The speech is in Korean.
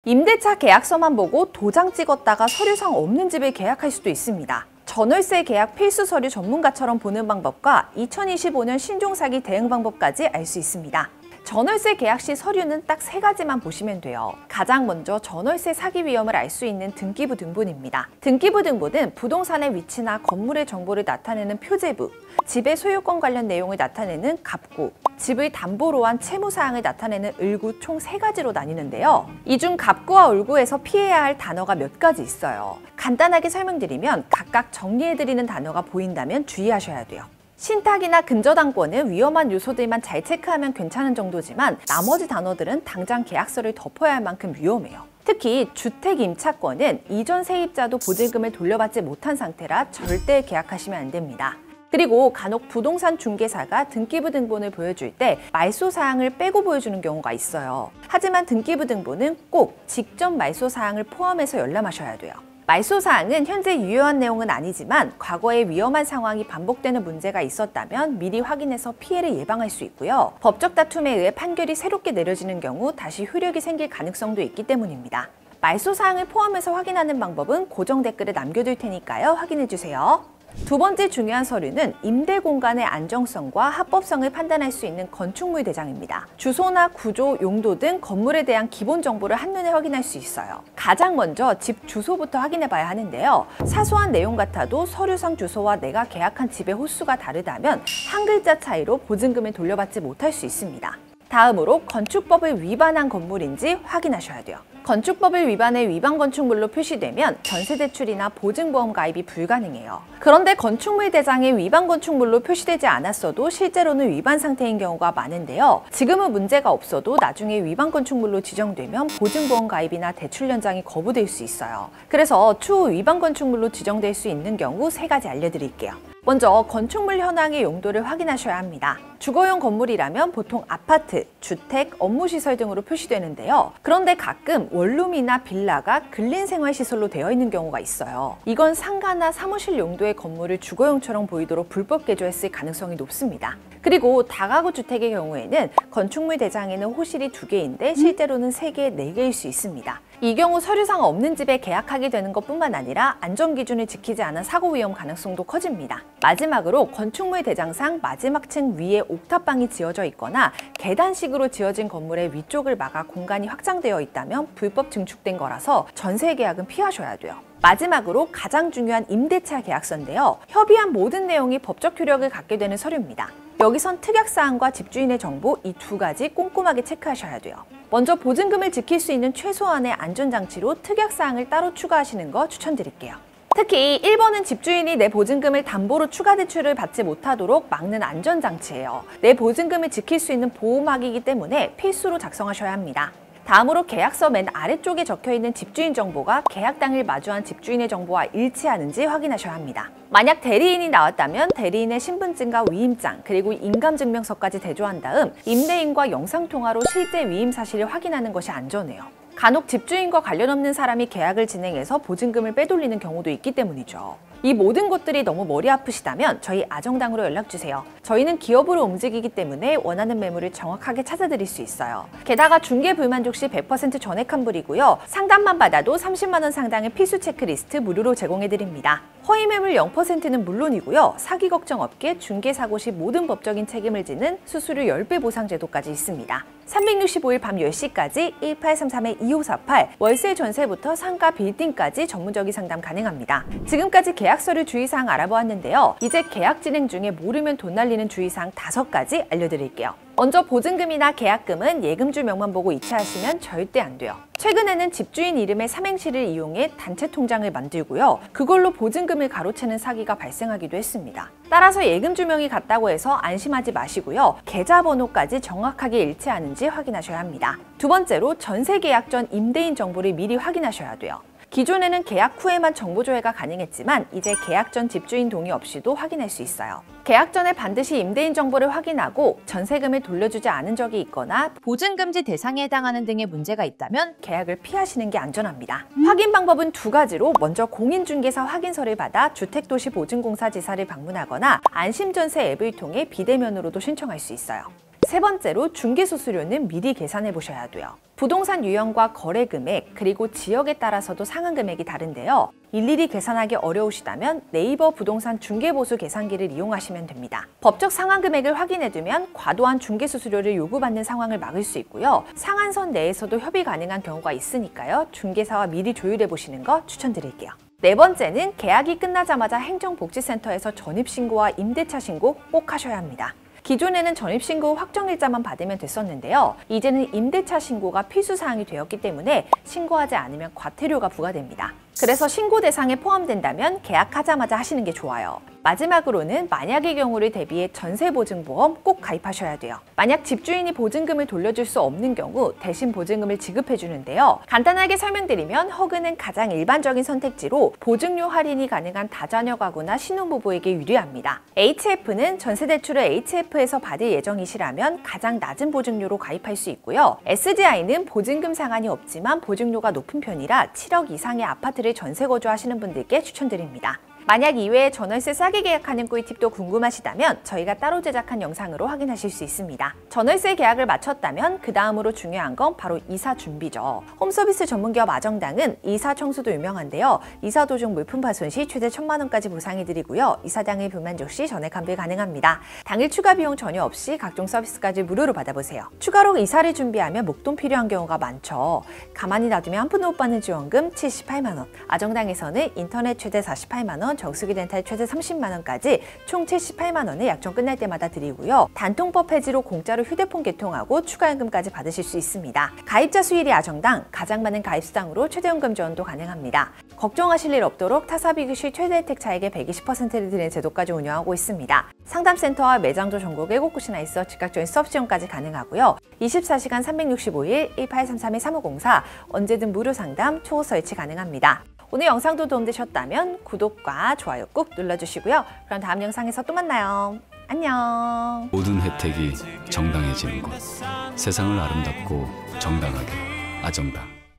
임대차 계약서만 보고 도장 찍었다가 서류상 없는 집을 계약할 수도 있습니다. 전월세 계약 필수 서류 전문가처럼 보는 방법과 2025년 신종사기 대응 방법까지 알 수 있습니다. 전월세 계약 시 서류는 딱 3가지만 보시면 돼요. 가장 먼저 전월세 사기 위험을 알 수 있는 등기부 등본입니다. 등기부 등본은 부동산의 위치나 건물의 정보를 나타내는 표제부, 집의 소유권 관련 내용을 나타내는 갑구, 집을 담보로 한 채무사항을 나타내는 을구 총 3가지로 나뉘는데요. 이 중 갑구와 을구에서 피해야 할 단어가 몇 가지 있어요. 간단하게 설명드리면 각각 정리해드리는 단어가 보인다면 주의하셔야 돼요. 신탁이나 근저당권은 위험한 요소들만 잘 체크하면 괜찮은 정도지만 나머지 단어들은 당장 계약서를 덮어야 할 만큼 위험해요. 특히 주택임차권은 이전 세입자도 보증금을 돌려받지 못한 상태라 절대 계약하시면 안 됩니다. 그리고 간혹 부동산 중개사가 등기부 등본을 보여줄 때 말소 사항을 빼고 보여주는 경우가 있어요. 하지만 등기부 등본은 꼭 직접 말소 사항을 포함해서 열람하셔야 돼요. 말소 사항은 현재 유효한 내용은 아니지만 과거에 위험한 상황이 반복되는 문제가 있었다면 미리 확인해서 피해를 예방할 수 있고요. 법적 다툼에 의해 판결이 새롭게 내려지는 경우 다시 효력이 생길 가능성도 있기 때문입니다. 말소 사항을 포함해서 확인하는 방법은 고정 댓글에 남겨둘 테니까요. 확인해주세요. 두 번째 중요한 서류는 임대 공간의 안정성과 합법성을 판단할 수 있는 건축물 대장입니다. 주소나 구조, 용도 등 건물에 대한 기본 정보를 한눈에 확인할 수 있어요. 가장 먼저 집 주소부터 확인해 봐야 하는데요. 사소한 내용 같아도 서류상 주소와 내가 계약한 집의 호수가 다르다면 한 글자 차이로 보증금을 돌려받지 못할 수 있습니다. 다음으로 건축법을 위반한 건물인지 확인하셔야 돼요. 건축법을 위반해 위반 건축물로 표시되면 전세대출이나 보증보험 가입이 불가능해요. 그런데 건축물 대장에 위반 건축물로 표시되지 않았어도 실제로는 위반 상태인 경우가 많은데요. 지금은 문제가 없어도 나중에 위반 건축물로 지정되면 보증보험 가입이나 대출 연장이 거부될 수 있어요. 그래서 추후 위반 건축물로 지정될 수 있는 경우 3가지 알려드릴게요. 먼저 건축물 현황의 용도를 확인하셔야 합니다. 주거용 건물이라면 보통 아파트, 주택, 업무시설 등으로 표시되는데요. 그런데 가끔 원룸이나 빌라가 근린생활시설로 되어 있는 경우가 있어요. 이건 상가나 사무실 용도의 건물을 주거용처럼 보이도록 불법 개조했을 가능성이 높습니다. 그리고 다가구 주택의 경우에는 건축물 대장에는 호실이 2개인데 실제로는 3개, 4개일 수 있습니다. 이 경우 서류상 없는 집에 계약하게 되는 것뿐만 아니라 안전기준을 지키지 않은 사고 위험 가능성도 커집니다. 마지막으로 건축물 대장상 마지막 층 위에 옥탑방이 지어져 있거나 계단식으로 지어진 건물의 위쪽을 막아 공간이 확장되어 있다면 불법 증축된 거라서 전세 계약은 피하셔야 돼요. 마지막으로 가장 중요한 임대차 계약서인데요. 협의한 모든 내용이 법적 효력을 갖게 되는 서류입니다. 여기선 특약사항과 집주인의 정보 이 2가지 꼼꼼하게 체크하셔야 돼요. 먼저 보증금을 지킬 수 있는 최소한의 안전장치로 특약사항을 따로 추가하시는 거 추천드릴게요. 특히 1번은 집주인이 내 보증금을 담보로 추가 대출을 받지 못하도록 막는 안전장치예요. 내 보증금을 지킬 수 있는 보호막이기 때문에 필수로 작성하셔야 합니다. 다음으로 계약서 맨 아래쪽에 적혀있는 집주인 정보가 계약 당일 마주한 집주인의 정보와 일치하는지 확인하셔야 합니다. 만약 대리인이 나왔다면 대리인의 신분증과 위임장 그리고 인감증명서까지 대조한 다음 임대인과 영상통화로 실제 위임 사실을 확인하는 것이 안전해요. 간혹 집주인과 관련 없는 사람이 계약을 진행해서 보증금을 빼돌리는 경우도 있기 때문이죠. 이 모든 것들이 너무 머리 아프시다면 저희 아정당으로 연락주세요. 저희는 기업으로 움직이기 때문에 원하는 매물을 정확하게 찾아드릴 수 있어요. 게다가 중개 불만족 시 100% 전액 환불이고요. 상담만 받아도 30만 원 상당의 필수 체크리스트 무료로 제공해드립니다. 허위 매물 0%는 물론이고요. 사기 걱정 없게 중개 사고 시 모든 법적인 책임을 지는 수수료 10배 보상 제도까지 있습니다. 365일 밤 10시까지 1833-2548 월세 전세부터 상가 빌딩까지 전문적인 상담 가능합니다. 지금까지 계약서류 주의사항 알아보았는데요. 이제 계약 진행 중에 모르면 돈 날리는 주의사항 5가지 알려드릴게요. 먼저 보증금이나 계약금은 예금주 명만 보고 이체하시면 절대 안 돼요. 최근에는 집주인 이름의 삼행시를 이용해 단체 통장을 만들고요. 그걸로 보증금을 가로채는 사기가 발생하기도 했습니다. 따라서 예금주 명이 같다고 해서 안심하지 마시고요. 계좌번호까지 정확하게 일치하는지 확인하셔야 합니다. 두 번째로 전세 계약 전 임대인 정보를 미리 확인하셔야 돼요. 기존에는 계약 후에만 정보 조회가 가능했지만 이제 계약 전 집주인 동의 없이도 확인할 수 있어요. 계약 전에 반드시 임대인 정보를 확인하고 전세금을 돌려주지 않은 적이 있거나 보증금지 대상에 해당하는 등의 문제가 있다면 계약을 피하시는 게 안전합니다. 확인 방법은 2가지로 먼저 공인중개사 확인서를 받아 주택도시보증공사 지사를 방문하거나 안심전세 앱을 통해 비대면으로도 신청할 수 있어요. 세 번째로 중개수수료는 미리 계산해 보셔야 돼요. 부동산 유형과 거래 금액, 그리고 지역에 따라서도 상한 금액이 다른데요. 일일이 계산하기 어려우시다면 네이버 부동산 중개보수 계산기를 이용하시면 됩니다. 법적 상한 금액을 확인해두면 과도한 중개수수료를 요구받는 상황을 막을 수 있고요. 상한선 내에서도 협의 가능한 경우가 있으니까요. 중개사와 미리 조율해 보시는 거 추천드릴게요. 네 번째는 계약이 끝나자마자 행정복지센터에서 전입신고와 임대차 신고 꼭 하셔야 합니다. 기존에는 전입신고 확정일자만 받으면 됐었는데요. 이제는 임대차 신고가 필수사항이 되었기 때문에 신고하지 않으면 과태료가 부과됩니다. 그래서 신고 대상에 포함된다면 계약하자마자 하시는 게 좋아요. 마지막으로는 만약의 경우를 대비해 전세보증보험 꼭 가입하셔야 돼요. 만약 집주인이 보증금을 돌려줄 수 없는 경우 대신 보증금을 지급해 주는데요. 간단하게 설명드리면 허그는 가장 일반적인 선택지로 보증료 할인이 가능한 다자녀 가구나 신혼부부에게 유리합니다. HF는 전세대출을 HF에서 받을 예정이시라면 가장 낮은 보증료로 가입할 수 있고요. SGI는 보증금 상한이 없지만 보증료가 높은 편이라 7억 이상의 아파트를 전세 거주하시는 분들께 추천드립니다. 만약 이외에 전월세 싸게 계약하는 꿀팁도 궁금하시다면 저희가 따로 제작한 영상으로 확인하실 수 있습니다. 전월세 계약을 마쳤다면 그 다음으로 중요한 건 바로 이사 준비죠. 홈서비스 전문기업 아정당은 이사 청소도 유명한데요. 이사 도중 물품 파손 시 최대 1,000만 원까지 보상해드리고요. 이사 당일 불만족 시 전액 환불 가능합니다. 당일 추가 비용 전혀 없이 각종 서비스까지 무료로 받아보세요. 추가로 이사를 준비하면 목돈 필요한 경우가 많죠. 가만히 놔두면 한 푼도 못 받는 지원금 78만 원, 아정당에서는 인터넷 최대 48만 원, 정수기 렌탈 최대 30만 원까지 총 78만 원을 약정 끝날 때마다 드리고요. 단통법 폐지로 공짜로 휴대폰 개통하고 추가연금까지 받으실 수 있습니다. 가입자 수일이 아정당, 가장 많은 가입수당으로 최대연금 지원도 가능합니다. 걱정하실 일 없도록 타사비교 시 최대 혜택 차액의 120%를 드리는 제도까지 운영하고 있습니다. 상담센터와 매장도 전국 7곳이나 있어 즉각적인 수업 지원까지 가능하고요. 24시간 365일 1833-3504 언제든 무료 상담, 초호 설치 가능합니다. 오늘 영상도 도움되셨다면 구독과 좋아요 꾹 눌러주시고요. 그럼 다음 영상에서 또 만나요. 안녕. 모든 혜택이 정당해지는 곳. 세상을 아름답고 정당하게 아정당.